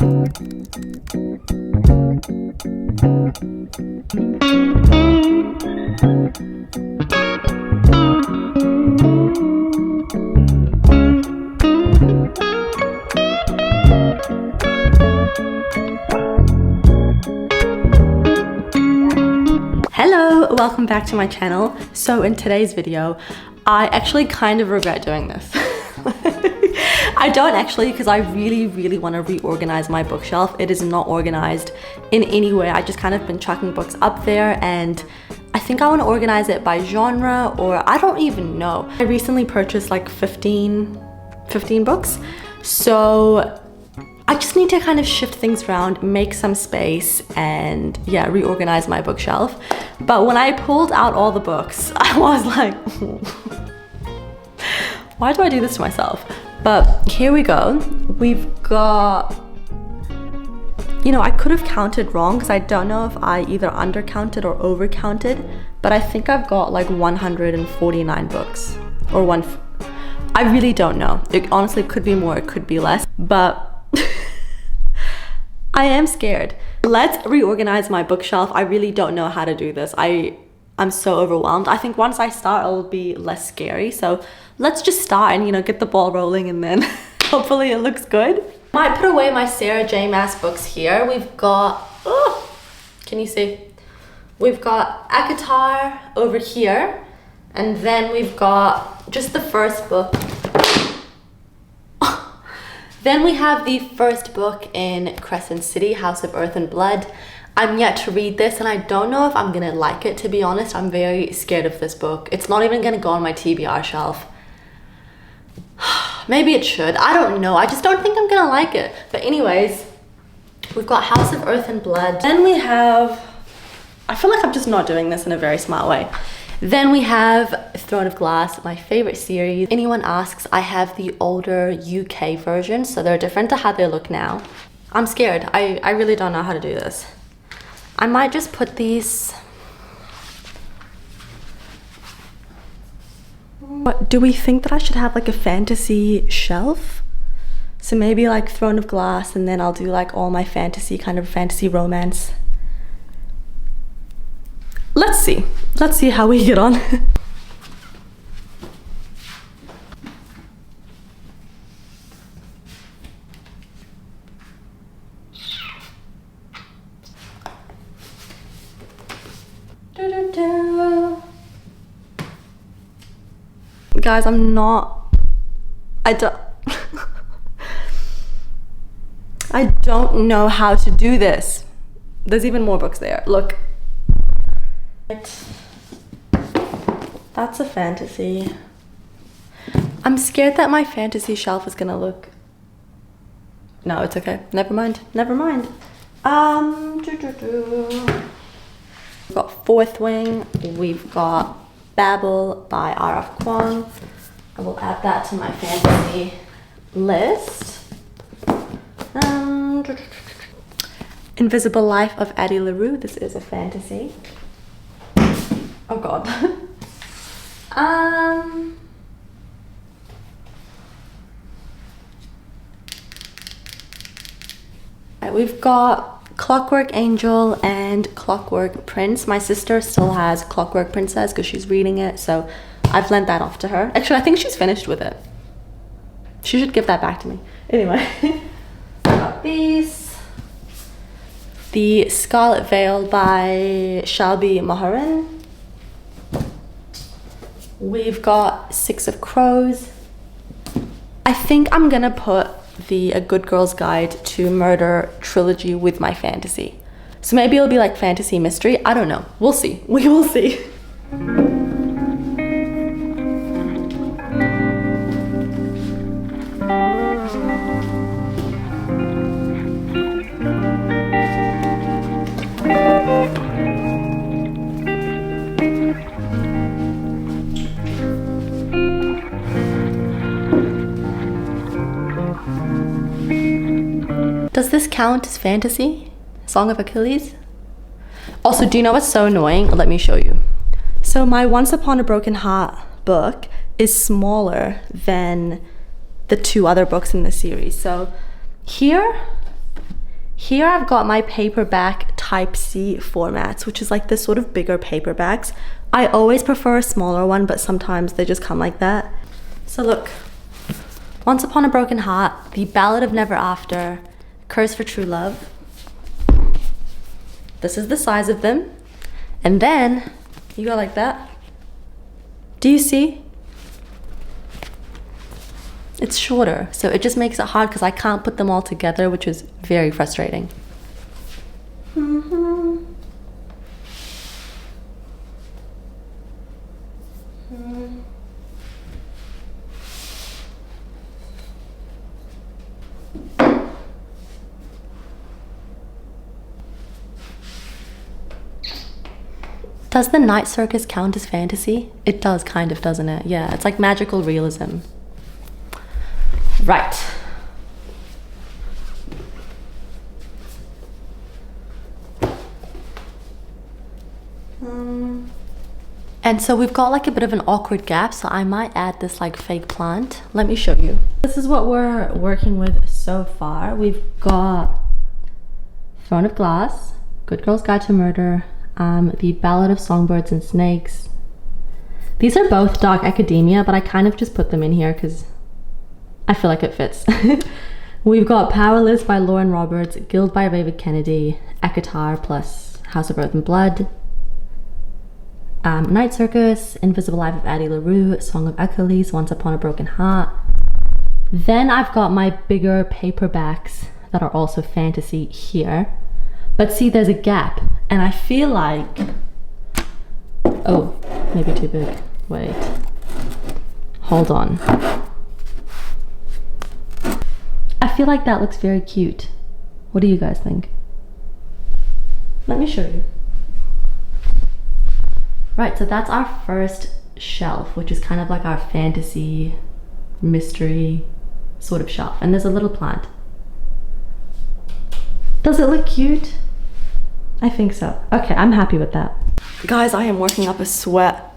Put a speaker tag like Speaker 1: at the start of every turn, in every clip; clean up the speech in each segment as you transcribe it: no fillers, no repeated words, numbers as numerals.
Speaker 1: Hello, welcome back to my channel. So in today's video, I actually kind of regret doing this. I don't actually, because I really want to reorganize my bookshelf. It is not organized in any way. I just kind of been chucking books up there, and I think I want to organize it by genre, or I don't even know. I recently purchased like 15 books. So I just need to kind of shift things around, make some space, and yeah, reorganize my bookshelf. But when I pulled out all the books, I was like, why do I do this to myself? But here we go. We've got, you know, I could have counted wrong because I don't know if I either undercounted or overcounted, but I think I've got like 149 books or I really don't know. It honestly could be more, it could be less, but I am scared. Let's reorganize my bookshelf. I really don't know how to do this. I'm so overwhelmed. I think once I start, it'll be less scary. So let's just start and, you know, get the ball rolling, and then hopefully it looks good. I might put away my Sarah J Maas books here. We've got, oh, can you see? We've got ACOTAR over here, and then we've got just the first book. Then we have the first book in Crescent City, House of Earth and Blood. I'm yet to read this, and I don't know if I'm gonna like it, to be honest. I'm very scared of this book. It's not even gonna go on my TBR shelf. Maybe it should, I don't know. I just don't think I'm gonna like it. But anyways, we've got House of Earth and Blood. Then we have, I feel like I'm just not doing this in a very smart way. Then we have Throne of Glass, my favorite series. Anyone asks, I have the older UK version, so they're different to how they look now. I'm scared. I really don't know how to do this. I might just put these... What, do we think that I should have like a fantasy shelf? So maybe like Throne of Glass, and then I'll do like all my fantasy, kind of fantasy romance. Let's see. Let's see how we get on. Guys, I don't know how to do this. There's even more books there. Look. That's a fantasy. I'm scared that my fantasy shelf is gonna look... No, it's okay. Never mind. Never mind. We've got Fourth Wing. We've got Babel by R.F. Kuang. I will add that to my fantasy list. Invisible Life of Addie LaRue. This is a fantasy. Oh god. We've got Clockwork Angel and Clockwork Prince. My sister still has Clockwork Princess because she's reading it, so I've lent that off to her. Actually, I think she's finished with it. She should give that back to me. Anyway, got these. The Scarlet Veil by Shalby Maharan. We've got Six of Crows. I think I'm gonna put the A Good Girl's Guide to Murder trilogy with my fantasy. So maybe it'll be like fantasy mystery. I don't know. We'll see. We will see. Does this count as fantasy? Song of Achilles? Also, do you know what's so annoying? Let me show you. So my Once Upon a Broken Heart book is smaller than the two other books in the series. So here, Here I've got my paperback type C formats, which is like this sort of bigger paperbacks. I always prefer a smaller one, but sometimes they just come like that. So look, Once Upon a Broken Heart, The Ballad of Never After, Curse for True Love. This is the size of them. And then you go like that. Do you see? It's shorter, so it just makes it hard because I can't put them all together, which is very frustrating. Does the Night Circus count as fantasy? It does, kind of, doesn't it? Yeah, it's like magical realism. Right. And so we've got like a bit of an awkward gap, so I might add this like fake plant. Let me show you. This is what we're working with so far. We've got Throne of Glass, Good Girl's Guide to Murder, The Ballad of Songbirds and Snakes. These are both dark academia, but I kind of just put them in here because I feel like it fits. We've got Powerless by Lauren Roberts, Guild by David Kennedy, Ekatar plus House of Earth and Blood, Night Circus, Invisible Life of Addie LaRue, Song of Achilles, Once Upon a Broken Heart. Then I've got my bigger paperbacks that are also fantasy here. But see, there's a gap, and I feel like, oh, maybe too big. Wait, hold on. I feel like that looks very cute. What do you guys think? Let me show you. Right, so that's our first shelf, which is kind of like our fantasy, mystery sort of shelf. And there's a little plant. Does it look cute? I think so. Okay, I'm happy with that. Guys, I am working up a sweat.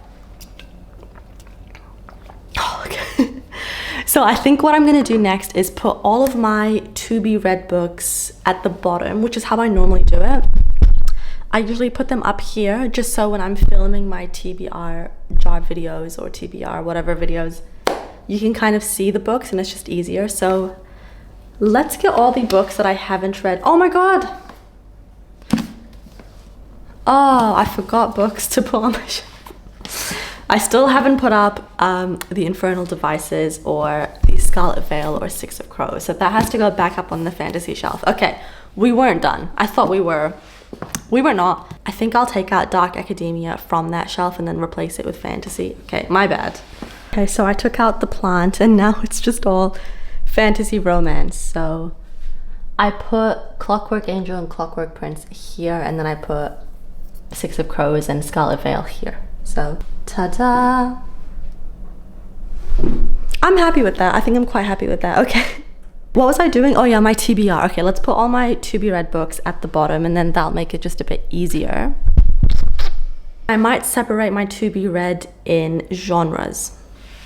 Speaker 1: Oh, okay. So I think what I'm gonna do next is put all of my to be read books at the bottom, which is how I normally do it. I usually put them up here just so when I'm filming my TBR job videos or TBR whatever videos, you can kind of see the books and it's just easier. So let's get all the books that I haven't read. Oh my god! Oh, I forgot books to put on my shelf. I still haven't put up The Infernal Devices or The Scarlet Veil or Six of Crows. So that has to go back up on the fantasy shelf. Okay, we weren't done. I thought we were. We were not. I think I'll take out Dark Academia from that shelf and then replace it with fantasy. Okay, my bad. Okay, so I took out the plant and now it's just all fantasy romance. So I put Clockwork Angel and Clockwork Prince here, and then I put Six of Crows and Scarlet Veil here. So ta-da! I'm happy with that. I think I'm quite happy with that. Okay. What was I doing? Oh yeah, my TBR. Okay, let's put all my to be read books at the bottom and then that'll make it just a bit easier. I might separate my to be read in genres.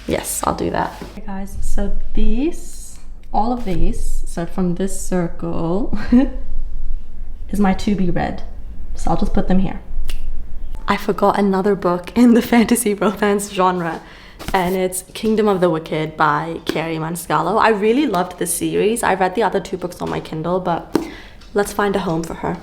Speaker 1: Yes, I'll do that. Okay guys, so these, all of these, so from this circle is my to be read. So I'll just put them here. I forgot another book in the fantasy romance genre, and it's Kingdom of the Wicked by Carrie Manscalo. I really loved the series. I read the other two books on my Kindle, but let's find a home for her.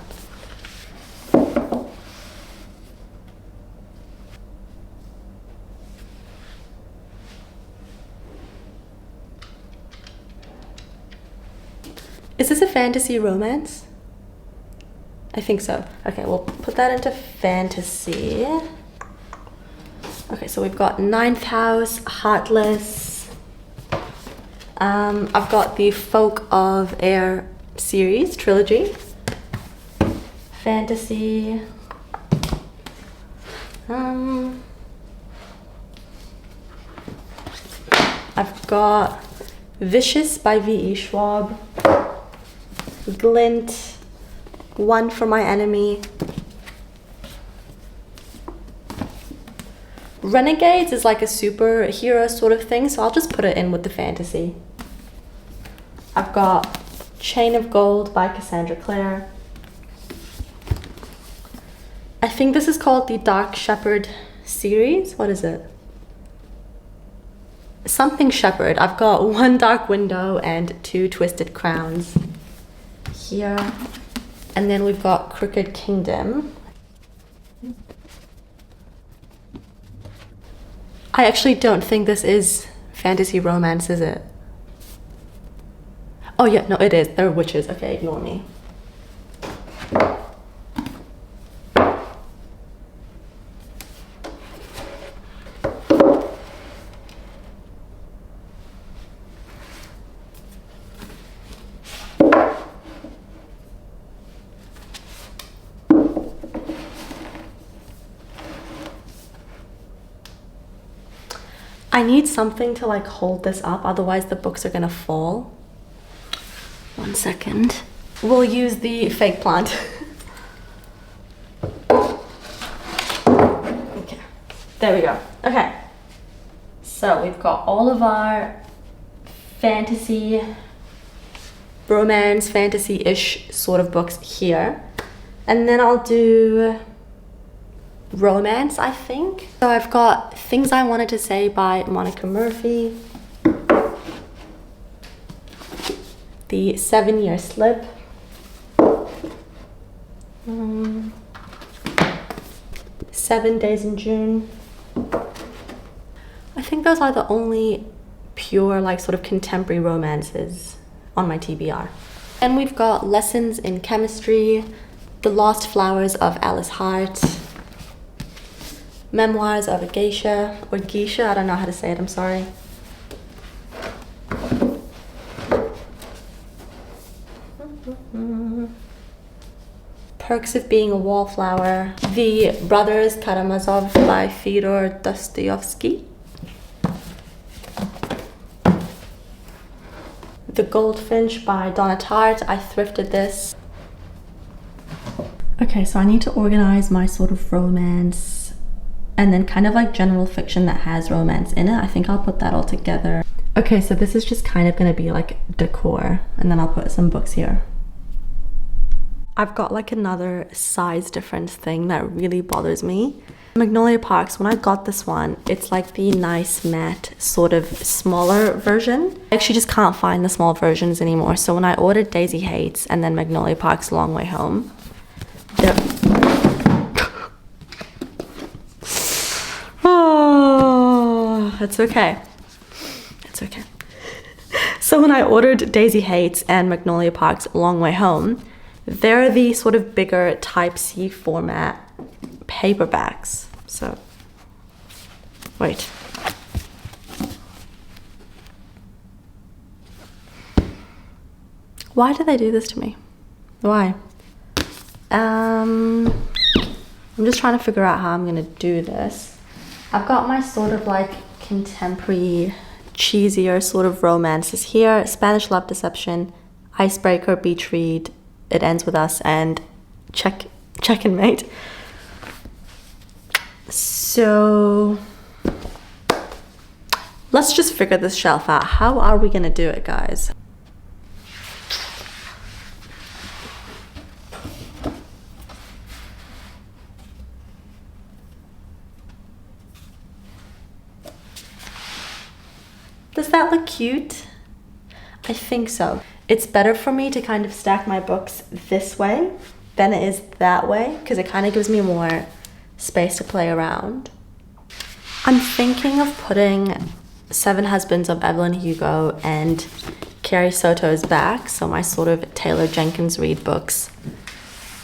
Speaker 1: Is this a fantasy romance? I think so. Okay, we'll put that into fantasy. Okay, so we've got Ninth House, Heartless. I've got the Folk of Air series, trilogy. Fantasy. I've got Vicious by V.E. Schwab. Glint. One for My Enemy. Renegades is like a superhero sort of thing, so I'll just put it in with the fantasy. I've got Chain of Gold by Cassandra Clare. I think this is called the Dark Shepherd series. What is it? Something Shepherd. I've got One Dark Window and Two Twisted Crowns here. And then we've got Crooked Kingdom. I actually don't think this is fantasy romance, is it? Oh yeah, no, it is. They're witches. Okay, ignore me. I need something to like hold this up, otherwise the books are gonna fall. 1 second. We'll use the fake plant. Okay, there we go. Okay, so we've got all of our fantasy, romance, fantasy-ish sort of books here. And then I'll do romance, I think. So I've got Things I Wanted to Say by Monica Murphy, The 7-Year Slip, 7 Days in June. I think those are the only pure like sort of contemporary romances on my TBR. And we've got Lessons in Chemistry, The Lost Flowers of Alice Hart, Memoirs of a Geisha, or Geisha, I don't know how to say it, I'm sorry. Perks of Being a Wallflower, The Brothers Karamazov by Fyodor Dostoevsky, The Goldfinch by Donna Tartt. I thrifted this. Okay, so I need to organize my sort of romance and then kind of like general fiction that has romance in it. I think I'll put that all together. Okay, so this is just kind of gonna be like decor, and then I'll put some books here. I've got like another size difference thing that really bothers me. Magnolia Parks, when I got this one, it's like the nice matte sort of smaller version. I actually just can't find the small versions anymore. So when I ordered Daisy Hates and then Magnolia Parks Long Way Home, oh, it's okay. It's okay. So when I ordered Daisy Hates and Magnolia Parks Long Way Home, they're the sort of bigger Type-C format paperbacks. So, wait. Why did they do this to me? Why? I'm just trying to figure out how I'm gonna do this. I've got my sort of like contemporary, cheesier sort of romances here. Spanish Love Deception, Icebreaker, Beach Read, It Ends With Us, and Check and Mate. So let's just figure this shelf out. How are we gonna do it, guys? Does that look cute? I think so. It's better for me to kind of stack my books this way than it is that way, because it kind of gives me more space to play around. I'm thinking of putting Seven Husbands of Evelyn Hugo and Carrie Soto's Back, so my sort of Taylor Jenkins Reid books,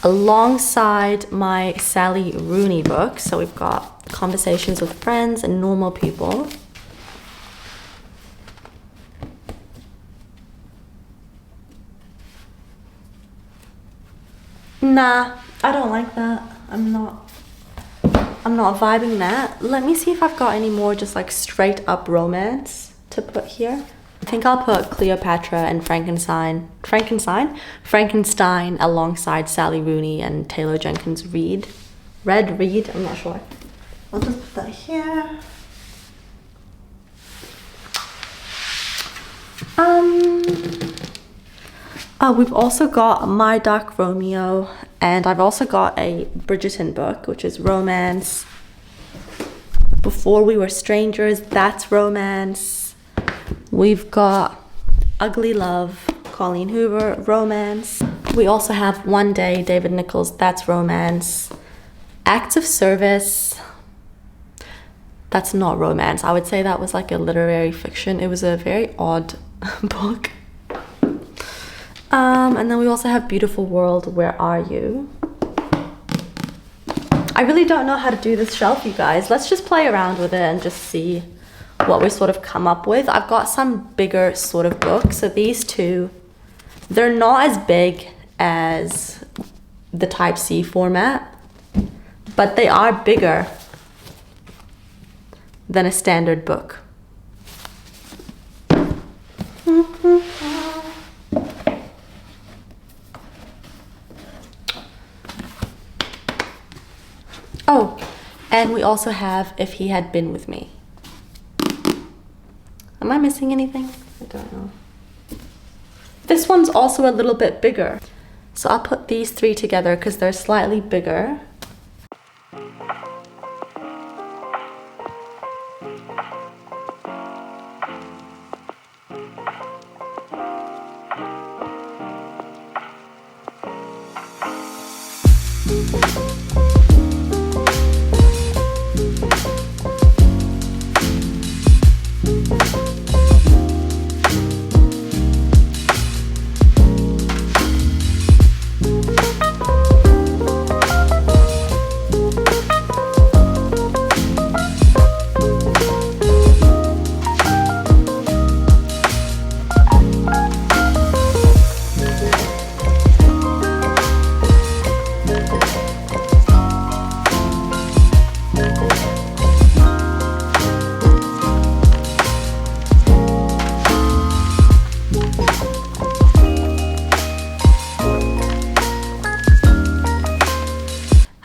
Speaker 1: alongside my Sally Rooney books. So we've got Conversations with Friends and Normal People. Nah, I don't like that. I'm not vibing that. Let me see if I've got any more just like straight up romance to put here. I think I'll put Cleopatra and Frankenstein alongside Sally Rooney and Taylor Jenkins Reid. Reid, I'm not sure. I'll just put that here. We've also got My Dark Romeo, and I've also got a Bridgerton book, which is romance. Before We Were Strangers, that's romance. We've got Ugly Love, Colleen Hoover, romance. We also have One Day, David Nichols, that's romance. Acts of Service, that's not romance. I would say that was like a literary fiction. It was a very odd book. And then we also have Beautiful World, Where Are You? I really don't know how to do this shelf, you guys. Let's just play around with it and just see what we sort of come up with. I've got some bigger sort of books. So these two, they're not as big as the Type C format, but they are bigger than a standard book. Oh, and we also have If He Had Been With Me. Am I missing anything? I don't know. This one's also a little bit bigger. So I'll put these three together because they're slightly bigger.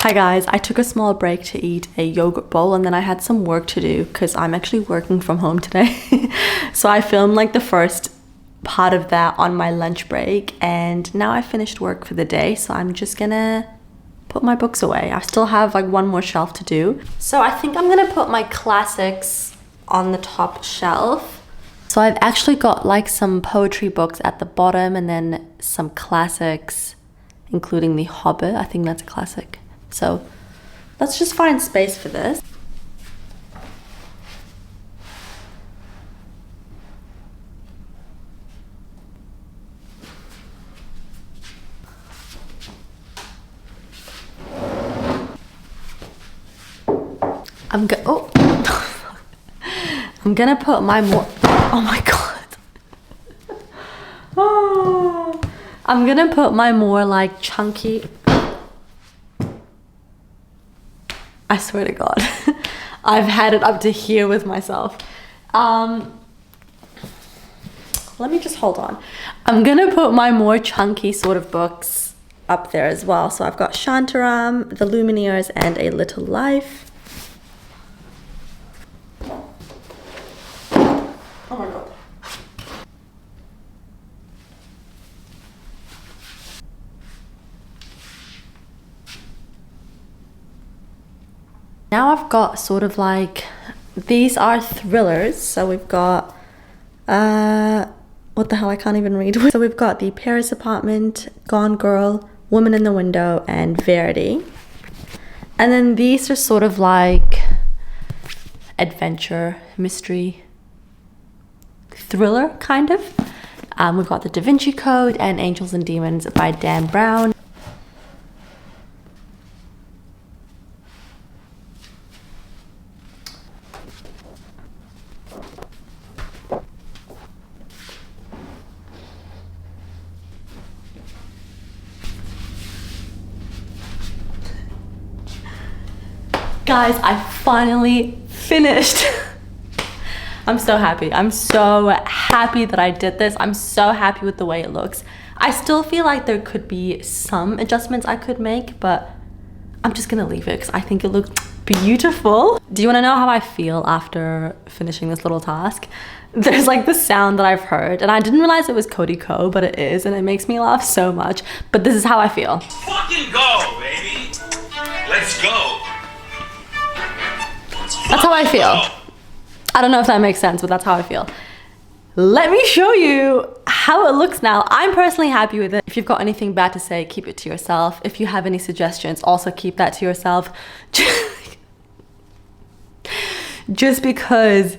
Speaker 1: Hi guys, I took a small break to eat a yogurt bowl and then I had some work to do because I'm actually working from home today. So I filmed like the first part of that on my lunch break and now I finished work for the day, so I'm just gonna put my books away. I still have like one more shelf to do. So I think I'm gonna put my classics on the top shelf. So I've actually got like some poetry books at the bottom and then some classics, including The Hobbit. I think that's a classic. So let's just find space for this. I'm gonna put my more, oh my god. Oh, I'm gonna put my more like chunky, I swear to God, I've had it up to here with myself. Let me just hold on. I'm gonna put my more chunky sort of books up there as well. So I've got Shantaram, The Lumineers, and A Little Life. Oh my God. Now I've got sort of like, these are thrillers. So we've got, what the hell, I can't even read. So we've got The Paris Apartment, Gone Girl, Woman in the Window, and Verity. And then these are sort of like adventure, mystery, thriller kind of. We've got The Da Vinci Code and Angels and Demons by Dan Brown. Guys, I finally finished. I'm so happy. I'm so happy that I did this. I'm so happy with the way it looks. I still feel like there could be some adjustments I could make, but I'm just gonna leave it because I think it looks beautiful. Do you wanna know how I feel after finishing this little task? there's like the sound that I've heard, and I didn't realize it was Cody Co, but it is, and it makes me laugh so much. But this is how I feel.
Speaker 2: Fucking go, baby. Let's go.
Speaker 1: That's how I feel. I don't know if that makes sense, but that's how I feel. Let me show you how it looks now. I'm personally happy with it. If you've got anything bad to say, keep it to yourself. If you have any suggestions, also keep that to yourself. Just because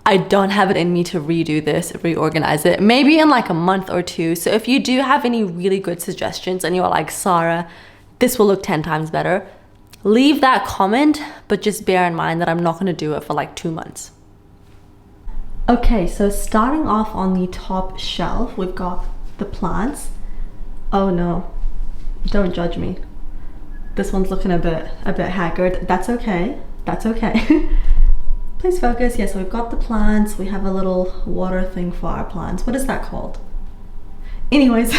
Speaker 1: I don't have it in me to redo this, reorganize it, maybe in like a month or two. So if you do have any really good suggestions and you're like, Sarah, this will look 10 times better, leave that comment, but just bear in mind that I'm not gonna do it for like 2 months. Okay, so starting off on the top shelf, we've got the plants. Oh no, don't judge me. This one's looking a bit haggard. That's okay, that's okay. Please focus. Yeah, so we've got the plants. We have a little water thing for our plants. What is that called? Anyways,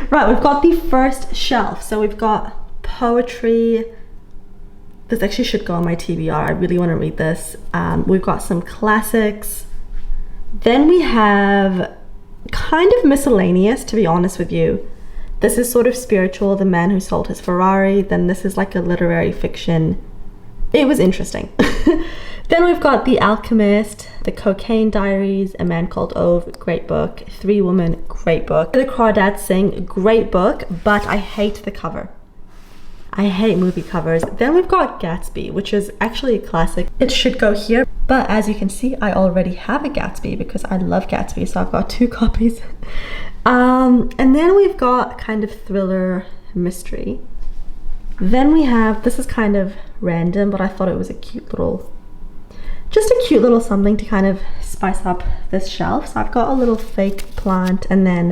Speaker 1: right, we've got the first shelf. So we've got poetry. This actually should go on my TBR. I really want to read this. We've got some classics. Then we have kind of miscellaneous, to be honest with you. This is sort of spiritual, The Man Who Sold His Ferrari. Then this is like a literary fiction. It was interesting. Then we've got The Alchemist, The Cocaine Diaries, A Man Called Ove, great book. Three Women, great book. The Crawdads Sing, great book, but I hate the cover. I hate movie covers. Then we've got Gatsby, which is actually a classic. It should go here, but as you can see, I already have a Gatsby because I love Gatsby, so I've got 2 copies. And then we've got kind of thriller mystery. Then we have, this is kind of random, but I thought it was a cute little, just a cute little something to kind of spice up this shelf. So I've got a little fake plant, and then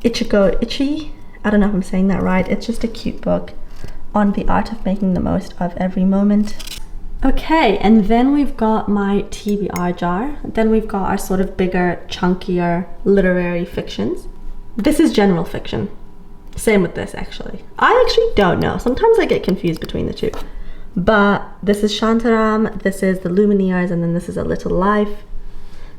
Speaker 1: Ichigo Ichi. I don't know if I'm saying that right. It's just a cute book on the art of making the most of every moment. Okay, and then we've got my TBR jar. Then we've got our sort of bigger, chunkier literary fictions. This is general fiction. Same with this, actually. I actually don't know. Sometimes I get confused between the two. But this is Shantaram, this is The Lumineers, and then this is A Little Life.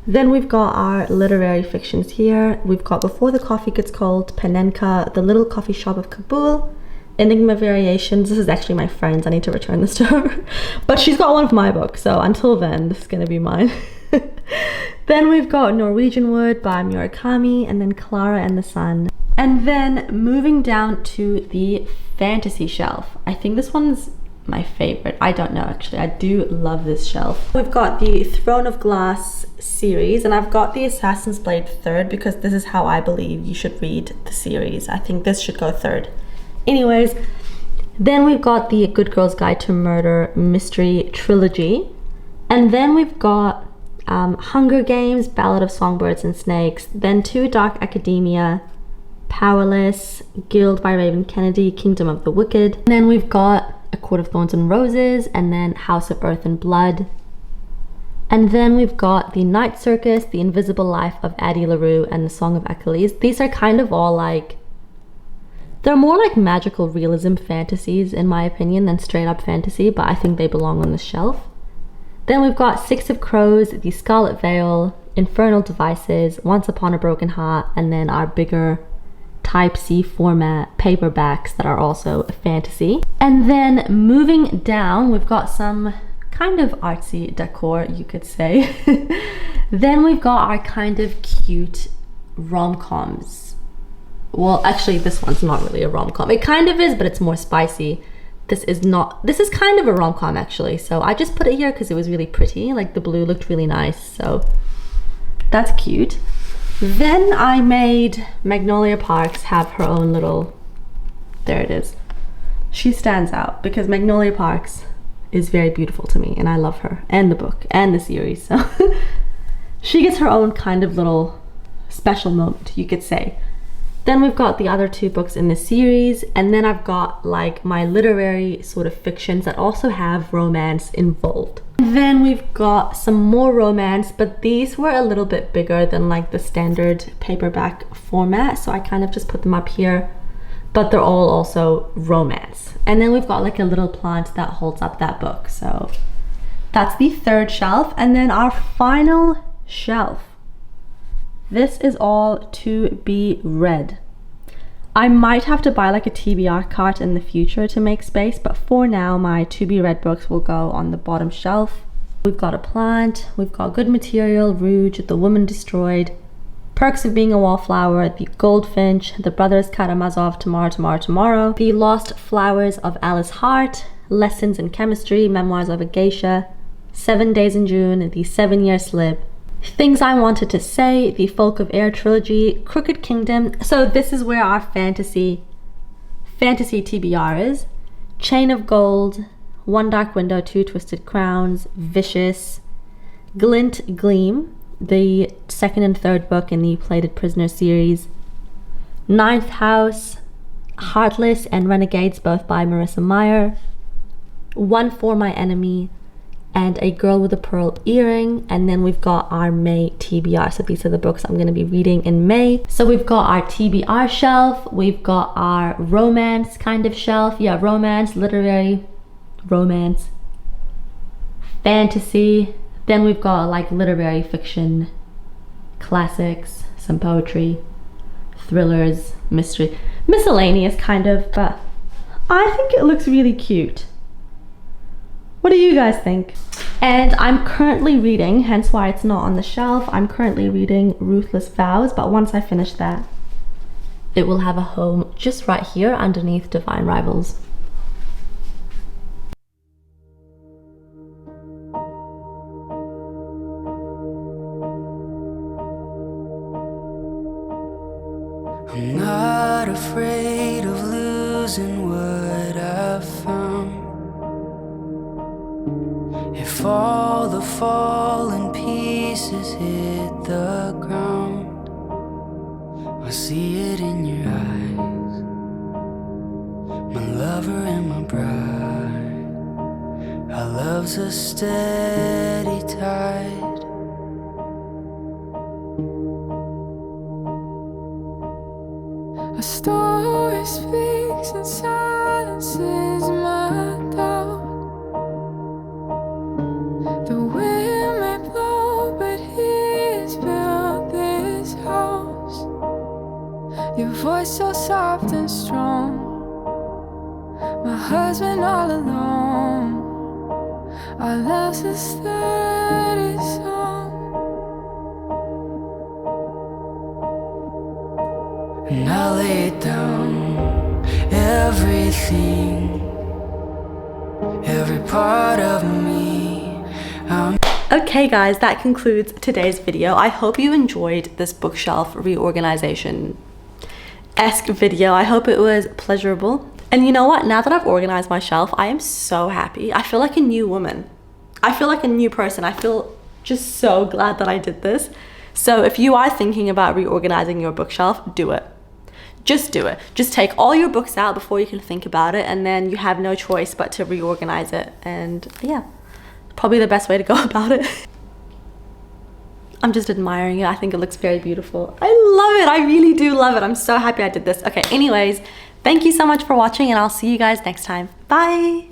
Speaker 1: Then we've got our literary fictions here. We've got Before the Coffee Gets Cold, Panenka, The Little Coffee Shop of Kabul, Enigma Variations. This is actually my friend's. I need to return this to her. But she's got one of my books, so until then, this is gonna be mine. Then we've got Norwegian Wood by Murakami, and then Clara and the Sun. And then moving down to the fantasy shelf. I think this one's my favorite. I don't know, actually. I do love this shelf. We've got the Throne of Glass series, and I've got the Assassin's Blade third because this is how I believe you should read the series. I think this should go third. Anyways, then we've got the Good Girl's Guide to Murder mystery trilogy. And then we've got Hunger Games, Ballad of Songbirds and Snakes, then 2 Dark Academia, Powerless, Guild by Raven Kennedy, Kingdom of the Wicked. And then we've got A Court of Thorns and Roses, and then House of Earth and Blood. And then we've got The Night Circus, The Invisible Life of Addie LaRue, and The Song of Achilles. These are kind of all like, they're more like magical realism fantasies in my opinion than straight up fantasy, but I think they belong on the shelf. Then we've got Six of Crows, The Scarlet Veil, Infernal Devices, Once Upon a Broken Heart, and then our bigger Type C format paperbacks that are also fantasy. And then moving down, we've got some kind of artsy decor, you could say. Then we've got our kind of cute rom-coms. Well, actually, this one's not really a rom-com. It kind of is, but it's more spicy. This is not, this is kind of a rom-com actually. So I just put it here because it was really pretty. Like the blue looked really nice, so that's cute. Then I made Magnolia Parks have her own little, there it is. She stands out because Magnolia Parks is very beautiful to me and I love her and the book and the series. So she gets her own kind of little special moment, you could say. Then we've got the other 2 books in the series, and then I've got like my literary sort of fictions that also have romance involved. And then we've got some more romance, but these were a little bit bigger than like the standard paperback format, so I kind of just put them up here, but they're all also romance. And then we've got like a little plant that holds up that book, so That's the third shelf. And then our final shelf. This is all to be read. I might have to buy like a TBR cart in the future to make space, but for now my to be read books will go on the bottom shelf. We've got A Plant, we've got Good Material, Rouge, The Woman Destroyed, Perks of Being a Wallflower, The Goldfinch, The Brothers Karamazov, Tomorrow, Tomorrow, Tomorrow, The Lost Flowers of Alice Hart, Lessons in Chemistry, Memoirs of a Geisha, 7 Days in June, The 7-Year Slip, Things I Wanted to Say, The Folk of Air Trilogy, Crooked Kingdom. So this is where our fantasy TBR is. Chain of Gold, One Dark Window, Two Twisted Crowns, Vicious, Glint Gleam, the second and third book in the Plated Prisoner series, Ninth House, Heartless and Renegades, both by Marissa Meyer, One for My Enemy, and A Girl with a Pearl Earring. And then we've got our May TBR. So these are the books I'm going to be reading in May. So we've got our TBR shelf, we've got our romance kind of shelf. Yeah, romance, literary, romance, fantasy. Then we've got like literary fiction, classics, some poetry, thrillers, mystery, miscellaneous kind of, but I think it looks really cute. What do you guys think? And I'm currently reading, hence why it's not on the shelf, I'm currently reading Ruthless Vows, but once I finish that, it will have a home just right here underneath Divine Rivals.
Speaker 3: I'm not afraid of losing what I've found. If all the fallen pieces hit the ground, I see it in your eyes, my lover and my bride. Our love's a steady tide. A story speaks and silences my doubt. The wind may blow, but he's built this house. Your voice so soft and strong, my husband all alone. Our love's a steady song. And I lay down everything, every part of me.
Speaker 1: Okay guys, that concludes today's video. I hope you enjoyed this bookshelf reorganization-esque video. I hope it was pleasurable. And you know what? Now that I've organized my shelf, I am so happy. I feel like a new woman. I feel like a new person. I feel just so glad that I did this. So if you are thinking about reorganizing your bookshelf, do it. Just do it. Just take all your books out before you can think about it, and then you have no choice but to reorganize it. And yeah, probably the best way to go about it. I'm just admiring it. I think it looks very beautiful. I love it. I really do love it. I'm so happy I did this. Okay, anyways, thank you so much for watching, and I'll see you guys next time. Bye.